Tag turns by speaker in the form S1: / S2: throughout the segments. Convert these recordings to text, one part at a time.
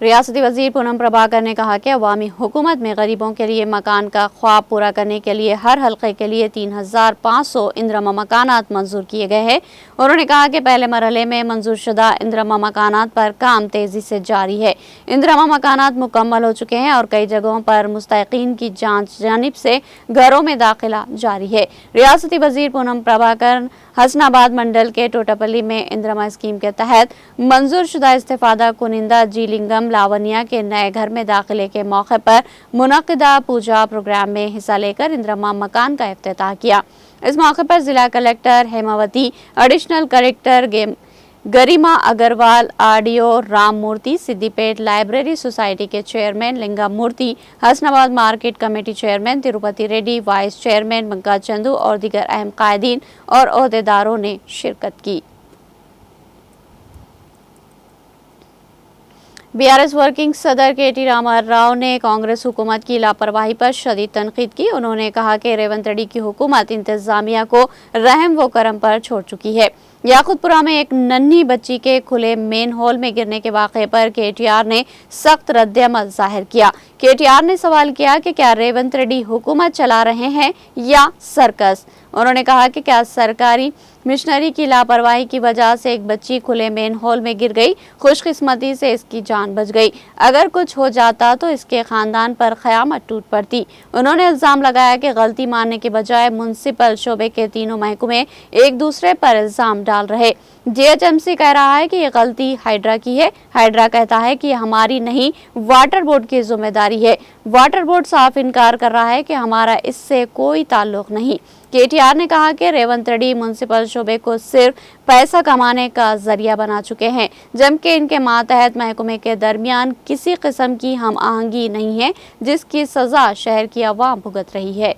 S1: ریاستی وزیر پونم پربھاکر نے کہا کہ عوامی حکومت میں غریبوں کے لیے مکان کا خواب پورا کرنے کے لیے ہر حلقے کے لیے 3500 اندرما مکانات منظور کیے گئے ہیں۔ انہوں نے کہا کہ پہلے مرحلے میں منظور شدہ اندرما مکانات پر کام تیزی سے جاری ہے۔ اندرما مکانات مکمل ہو چکے ہیں اور کئی جگہوں پر مستحقین کی جانب سے گھروں میں داخلہ جاری ہے۔ ریاستی وزیر پونم پربھاکر حسن آباد منڈل کے ٹوٹاپلی میں اندرما اسکیم کے تحت منظور شدہ استفادہ کنندہ جی لنگم لاونیا کے نئے گھر میں داخلے کے موقع پر منعقدہ پوجا پروگرام میں حصہ لے کر اندرما مکان کا افتتاح کیا۔ اس موقع پر ضلع collector Hemavathi, additional collector Garima Agarwal, RDO Ram Murthy, Siddipet library society کے chairman Linga Murthy, Husnabad market committee chairman Tirupati Reddy, vice chairman Banka Chandu اور دیگر اہم قائدین اور عہدیداروں نے شرکت کی۔ BRS ورکنگ صدر KT راما راؤ نے کانگریس حکومت کی لاپرواہی پر شدید تنقید کی۔ انہوں نے کہا کہ ریونت ریڈی کی حکومت انتظامیہ کو رحم و کرم پر چھوڑ چکی ہے۔ یاقوت پورہ میں ایک ننھی بچی کے کھلے مین ہول میں گرنے کے واقعے پر KTR نے سخت رد عمل ظاہر کیا۔ KTR نے سوال کیا کہ کیا ریونت ریڈی حکومت چلا رہے ہیں یا سرکس؟ انہوں نے کہا کہ کیا سرکاری مشنری کی لاپرواہی کی وجہ سے ایک بچی کھلے مین ہول میں گر گئی؟ خوش قسمتی سے اس کی جان بچ گئی، اگر کچھ ہو جاتا تو اس کے خاندان پر قیامت ٹوٹ پڑتی۔ انہوں نے الزام لگایا کہ غلطی ماننے کے بجائے میونسپل شعبے کے تینوں محکمے ایک دوسرے پر الزام ڈال رہے۔ GHMC کہہ رہا ہے کہ یہ غلطی ہائیڈرا کی ہے، ہائیڈرا کہتا ہے کہ یہ ہماری نہیں، واٹر بورڈ کی ذمہ داری ہے۔ واٹر بورڈ صاف انکار کر رہا ہے کہ ہمارا اس سے کوئی تعلق نہیں۔ KTR نے کہا کہ ریونت ریڈی میونسپل شعبے کو صرف پیسہ کمانے کا ذریعہ بنا چکے ہیں، جبکہ ان کے ماتحت محکمے کے درمیان کسی قسم کی ہم آہنگی نہیں ہے، جس کی سزا شہر کی عوام بھگت رہی ہے۔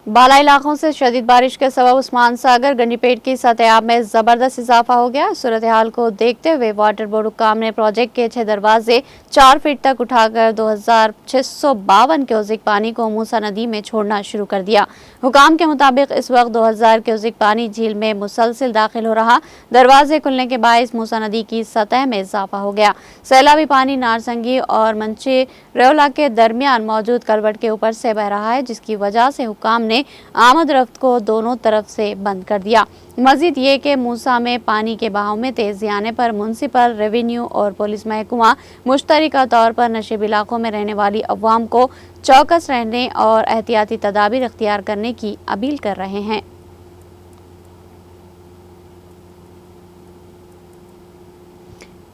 S1: بالا علاقوں سے شدید بارش کے سبب عثمان ساگر گنڈی پیٹ کی سطح آب میں زبردست اضافہ ہو گیا۔ صورتحال کو دیکھتے ہوئے واٹر بورڈ حکام نے پروجیکٹ کے 6 دروازے 4 فٹ تک اٹھا کر 2652 کیوسک پانی کو موسیٰ ندی میں چھوڑنا شروع کر دیا۔ حکام کے مطابق اس وقت 2000 کیوسک پانی جھیل میں مسلسل داخل ہو رہا۔ دروازے کھلنے کے باعث موسیٰ ندی کی سطح میں اضافہ ہو گیا۔ سیلابی پانی نارسنگی اور منچی ریولا کے درمیان موجود کلوٹ کے اوپر سے بہ رہا ہے، جس کی وجہ سے حکام نے آمد رفت کو دونوں طرف سے بند کر دیا۔ مزید یہ کہ موسیٰ میں پانی کے بہاؤ میں تیزی آنے پر میونسپل، ریونیو اور پولیس محکمہ مشترکہ طور پر نشیب علاقوں میں رہنے والی عوام کو چوکس رہنے اور احتیاطی تدابیر اختیار کرنے کی اپیل کر رہے ہیں۔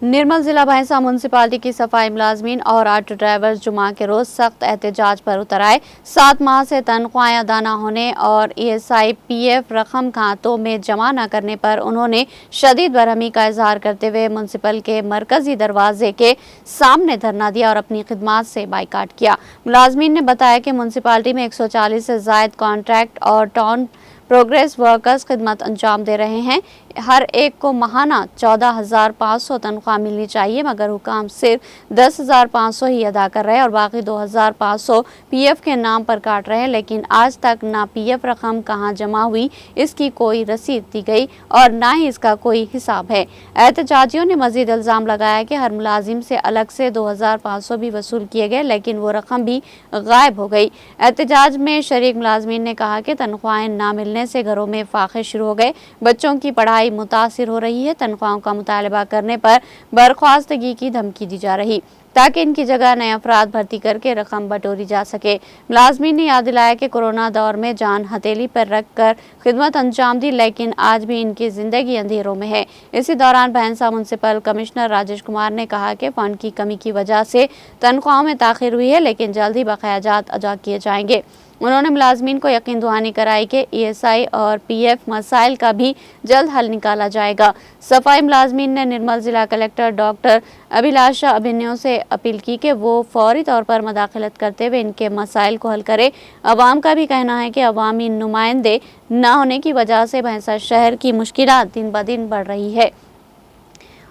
S1: نرمل ضلع بھینسہ میونسپلٹی کی صفائی ملازمین اور آٹو ڈرائیورز جمعہ کے روز سخت احتجاج پر اتر آئے۔ 7 ماہ سے تنخواہیں ادا نہ ہونے اور ESI PF رقم کھاتوں میں جمع نہ کرنے پر انہوں نے شدید برہمی کا اظہار کرتے ہوئے میونسپل کے مرکزی دروازے کے سامنے دھرنا دیا اور اپنی خدمات سے بائیکاٹ کیا۔ ملازمین نے بتایا کہ میونسپلٹی میں 140 سے زائد کانٹریکٹ اور ٹاؤن پروگریس ورکرز خدمت انجام دے رہے ہیں۔ ہر ایک کو ماہانہ 14,500 تنخواہ ملنی چاہیے، مگر حکام صرف 10,500 ہی ادا کر رہے اور باقی 2,500 PF کے نام پر کاٹ رہے، لیکن آج تک نہ PF رقم کہاں جمع ہوئی اس کی کوئی رسید دی گئی اور نہ ہی اس کا کوئی حساب ہے۔ احتجاجیوں نے مزید الزام لگایا کہ ہر ملازم سے الگ سے 2,500 بھی وصول کیے گئے، لیکن وہ رقم بھی غائب ہو گئی۔ احتجاج میں شریک ملازمین نے کہا کہ تنخواہیں نہ ملنے سے گھروں میں فاقے شروع ہو گئے، بچوں کی پڑھائی متاثر ہو رہی ہے، تنخواہوں کا مطالبہ کرنے پر برخاستگی کی دھمکی دی جا رہی تاکہ ان کی جگہ نئے افراد بھرتی کر کے رقم بٹوری جا سکے۔ ملازمین نے یاد دلایا کہ کورونا دور میں جان ہتھیلی پر رکھ کر خدمت انجام دی، لیکن آج بھی ان کی زندگی اندھیروں میں ہے۔ اسی دوران بھینسہ میونسپل کمشنر راجیش کمار نے کہا کہ فنڈ کی کمی کی وجہ سے تنخواہوں میں تاخیر ہوئی ہے، لیکن جلد ہی بقایا جات ادا کیے جائیں گے۔ انہوں نے ملازمین کو یقین دہانی کرائی کہ ESI اور PF مسائل کا بھی جلد حل نکالا جائے گا۔ صفائی ملازمین نے نرمل ضلع کلکٹر ڈاکٹر ابھیلاشا ابھینیو سے اپیل کی کہ وہ فوری طور پر مداخلت کرتے ہوئے ان کے مسائل کو حل کرے۔ عوام کا بھی کہنا ہے کہ عوامی نمائندے نہ ہونے کی وجہ سے بھینسہ شہر کی مشکلات دن بدن بڑھ رہی ہے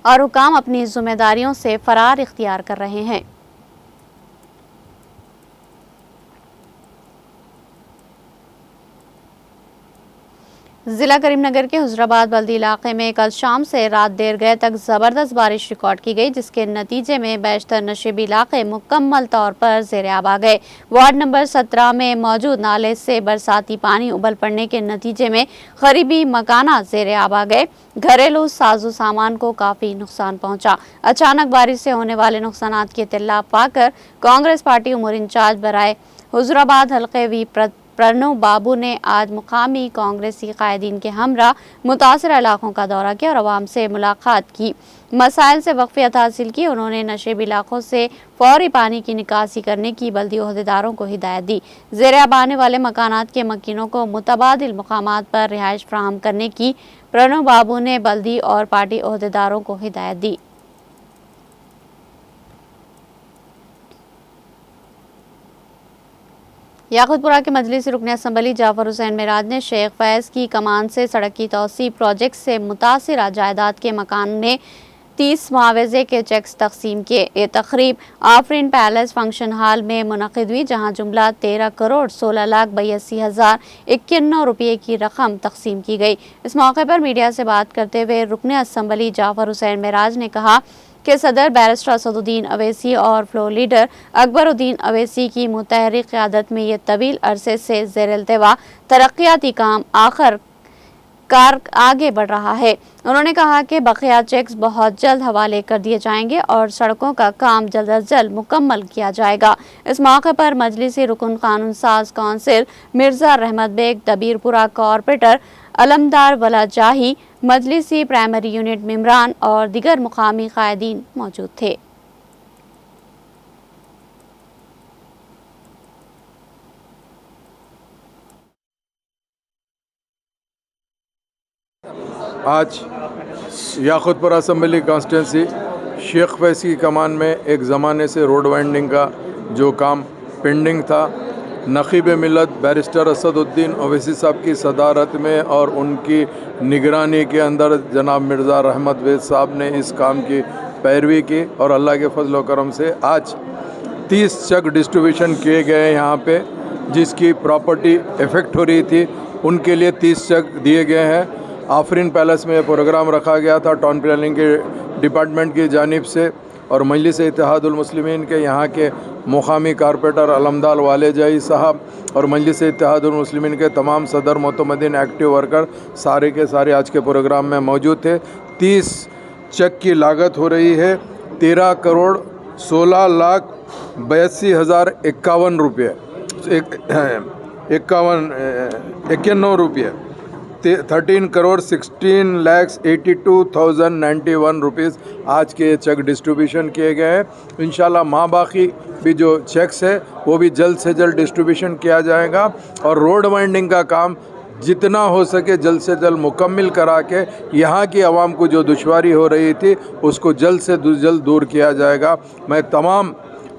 S1: اور حکام اپنی ذمہ داریوں سے فرار اختیار کر رہے ہیں۔ ضلع کریم نگر کے حضرآباد بلدی علاقے میں کل شام سے رات دیر گئے تک زبردست بارش ریکارڈ کی گئی، جس کے نتیجے میں بیشتر نشیبی علاقے مکمل طور پر زیر آب آ گئے۔ وارڈ نمبر 17 میں موجود نالے سے برساتی پانی ابل پڑنے کے نتیجے میں قریبی مکانات زیر آب آ گئے۔ گھریلو ساز و سامان کو کافی نقصان پہنچا۔ اچانک بارش سے ہونے والے نقصانات کی اطلاع پا کر کانگریس پارٹی امور انچارج برائے حضرآباد حلقے وی پرنو بابو نے آج مقامی کانگریسی قائدین کے ہمراہ متاثرہ علاقوں کا دورہ کیا اور عوام سے ملاقات کی، مسائل سے واقفیت حاصل کی۔ انہوں نے نشیبی علاقوں سے فوری پانی کی نکاسی کرنے کی بلدی عہدیداروں کو ہدایت دی۔ زیر آب آنے والے مکانات کے مکینوں کو متبادل مقامات پر رہائش فراہم کرنے کی پرنو بابو نے بلدی اور پارٹی عہدیداروں کو ہدایت دی۔ یاقوت پورہ کے مجلسی رکن اسمبلی جعفر حسین معراج نے شیخ فیض کی کمان سے سڑک کی توسیع پروجیکٹ سے متاثرہ جائیداد کے مکان میں 30 معاوضے کے چیکس تقسیم کیے۔ یہ تقریب آفرین پیلس فنکشن ہال میں منعقد ہوئی، جہاں جملہ 13 کروڑ 16,82,051 روپے کی رقم تقسیم کی گئی۔ اس موقع پر میڈیا سے بات کرتے ہوئے رکن اسمبلی جعفر حسین معراج نے کہا کہ صدر بیرسٹر اسد الدین اویسی اور فلور لیڈر اکبر الدین اویسی کی متحرک قیادت میں یہ طویل عرصے سے زیر التوا ترقیاتی کام آخر کار آگے بڑھ رہا ہے۔ انہوں نے کہا کہ بقیہ چیکس بہت جلد حوالے کر دیے جائیں گے اور سڑکوں کا کام جلد از جلد مکمل کیا جائے گا۔ اس موقع پر مجلسی رکن قانون ساز کونسل مرزا رحمت بیگ، دبیر پورہ کارپوریٹر علمدار ولا جاہی، مجلسی پرائمری یونٹ ممبران اور دیگر مقامی قائدین موجود تھے۔
S2: آج یاقوت پورہ اسمبلی کانسٹیٹنسی شیخ فیض کی کمان میں ایک زمانے سے روڈ وائنڈنگ کا جو کام پینڈنگ تھا، نقیب ملت بیرسٹر اسد الدین اویسی صاحب کی صدارت میں اور ان کی نگرانی کے اندر جناب مرزا رحمت بیگ صاحب نے اس کام کی پیروی کی اور اللہ کے فضل و کرم سے آج 30 چیک ڈسٹریبیوشن کیے گئے یہاں پہ، جس کی پراپرٹی افیکٹ ہو رہی تھی ان کے لیے 30 چیک دیے گئے ہیں۔ آفرین پیلس میں یہ پروگرام رکھا گیا تھا ٹاؤن پلاننگ کے ڈپارٹمنٹ کی جانب سے، اور مجلس اتحاد المسلمین کے یہاں کے مقامی کارپوریٹر علمدار والجائی صاحب اور مجلس اتحاد المسلمین کے تمام صدر معتمدین ایکٹیو ورکر سارے کے سارے آج کے پروگرام میں موجود تھے۔ 30 چیک کی لاگت ہو رہی ہے 13 کروڑ 16,82,051 روپے 51 روپے 13 کروڑ 16,82,091 روپیز آج کے چیک ڈسٹریبیوشن کیے گئے ہیں۔ انشاءاللہ ماں باقی بھی جو چیکس ہے وہ بھی جلد سے جلد ڈسٹریبیوشن کیا جائے گا، اور روڈ وائنڈنگ کا کام جتنا ہو سکے جلد سے جلد مکمل کرا کے یہاں کی عوام کو جو دشواری ہو رہی تھی اس کو جلد سے جلد دور کیا جائے گا۔ میں تمام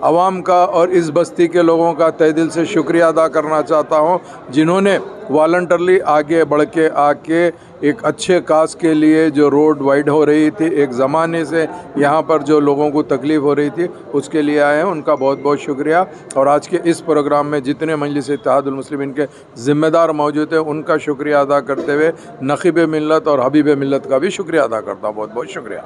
S2: عوام کا اور اس بستی کے لوگوں کا تہ دل سے شکریہ ادا کرنا چاہتا ہوں، جنہوں نے والنٹرلی آگے بڑھ کے آ کے ایک اچھے کاز کے لیے جو روڈ وائڈ ہو رہی تھی، ایک زمانے سے یہاں پر جو لوگوں کو تکلیف ہو رہی تھی اس کے لیے آئے ہیں، ان کا بہت بہت شکریہ۔ اور آج کے اس پروگرام میں جتنے مجلس اتحاد المسلمین کے ذمہ دار موجود ہیں ان کا شکریہ ادا کرتے ہوئے نقیب ملت اور حبیب ملت کا بھی شکریہ ادا کرتا ہوں۔ بہت بہت شکریہ۔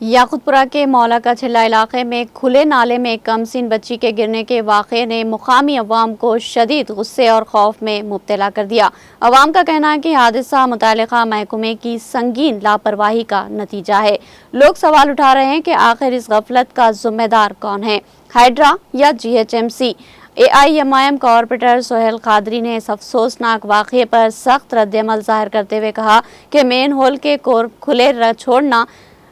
S1: یاقوت پورہ کے مولا کا چھلا علاقے میں کھلے نالے میں ایک کم سن بچی کے گرنے کے واقعے نے مقامی عوام کو شدید غصے اور خوف میں مبتلا کر دیا۔ عوام کا کہنا ہے کہ حادثہ متعلقہ محکمے کی سنگین لاپرواہی کا نتیجہ ہے۔ لوگ سوال اٹھا رہے ہیں کہ آخر اس غفلت کا ذمہ دار کون ہے، ہائیڈرا یا GHMC؟ AIMIM corporator Sohail Qadri نے اس افسوسناک واقعے پر سخت رد عمل ظاہر کرتے ہوئے کہا کہ مین ہول کے کور کھلے چھوڑنا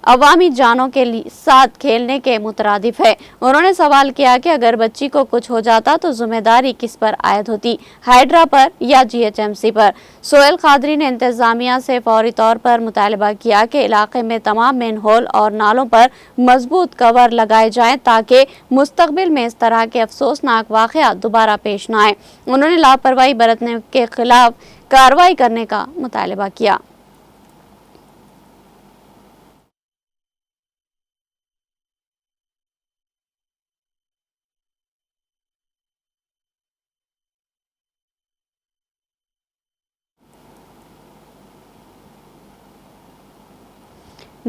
S1: عوامی جانوں کے ساتھ کھیلنے کے مترادف ہے۔ انہوں نے سوال کیا کہ اگر بچی کو کچھ ہو جاتا تو ذمہ داری کس پر عائد ہوتی، ہائیڈرا پر یا GHMC پر؟ سہیل قادری نے انتظامیہ سے فوری طور پر مطالبہ کیا کہ علاقے میں تمام مین ہول اور نالوں پر مضبوط کور لگائے جائیں تاکہ مستقبل میں اس طرح کے افسوسناک واقعات دوبارہ پیش نہ آئیں۔ انہوں نے لاپرواہی برتنے کے خلاف کارروائی کرنے کا مطالبہ کیا۔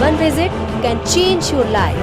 S3: One visit can change your life.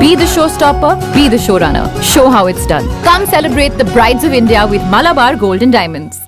S4: Be the showstopper, be the showrunner. Show how it's done. Come celebrate the brides of India with Malabar Gold and Diamonds.